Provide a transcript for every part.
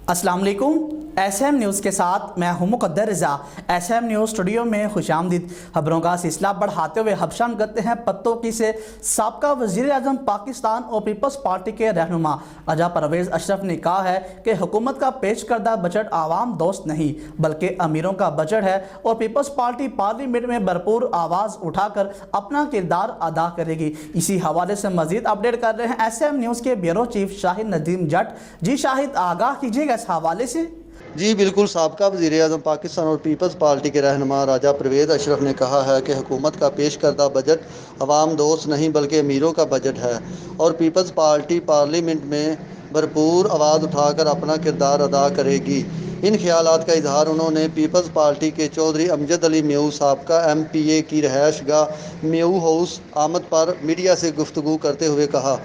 السلام علیکم۔ S M news کے ساتھ میں ہوں مقدر رضا۔ ایس ایم نیوز اسٹوڈیو میں خوش آمدید۔ خبروں کا سلسلہ بڑھاتے ہوئے ہبشان کرتے ہیں پتوں کی سے سابقہ وزیر اعظم پاکستان اور پیپلز پارٹی کے رہنما راجہ پرویز اشرف نے کہا ہے کہ حکومت کا پیش کردہ بجٹ عوام دوست نہیں بلکہ امیروں کا بجٹ ہے اور پیپلز پارٹی پارلیمنٹ میں بھرپور آواز اٹھا کر اپنا کردار ادا کرے گی۔ اسی حوالے سے مزید اپڈیٹ کر رہے ہیں ایس ایم نیوز کے بیورو چیف شاہد ندیم جٹ۔ جی شاہد، آگاہ کیجیے گا اس حوالے سے۔ جی بالکل، سابقہ وزیر اعظم پاکستان اور پیپلز پارٹی کے رہنما راجہ پرویز اشرف نے کہا ہے کہ حکومت کا پیش کردہ بجٹ عوام دوست نہیں بلکہ امیروں کا بجٹ ہے اور پیپلز پارٹی پارلیمنٹ میں بھرپور آواز اٹھا کر اپنا کردار ادا کرے گی۔ ان خیالات کا اظہار انہوں نے پیپلز پارٹی کے چودھری امجد علی میو سابقہ ایم پی اے کی رہائش گاہ میو ہاؤس آمد پر میڈیا سے گفتگو کرتے ہوئے کہا۔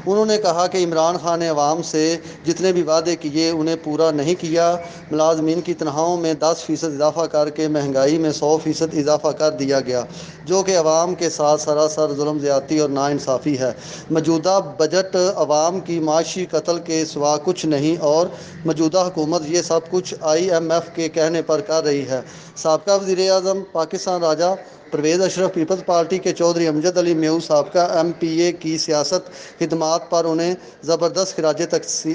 انہوں نے کہا کہ عمران خان نے عوام سے جتنے بھی وعدے کیے انہیں پورا نہیں کیا۔ ملازمین کی تنخواہوں میں 10% اضافہ کر کے مہنگائی میں 100% اضافہ کر دیا گیا، جو کہ عوام کے ساتھ سراسر ظلم زیادتی اور ناانصافی ہے۔ موجودہ بجٹ عوام کی معاشی قتل کے سوا کچھ نہیں اور موجودہ حکومت یہ سب کچھ IMF کے کہنے پر کر رہی ہے۔ سابقہ وزیر اعظم پاکستان راجہ پرویز اشرف پیپلز پارٹی کے چودھری امجد علی میو سابقہ MPA کی سیاست خدمات پر انہیں زبردست خراج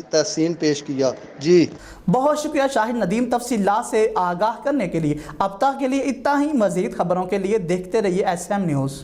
تحسین پیش کیا۔ جی بہت شکریہ شاہد ندیم، تفصیلات سے آگاہ کرنے کے لیے۔ اب تک کے لیے اتنا ہی۔ مزید خبروں کے لیے دیکھتے رہیے ایس ایم نیوز۔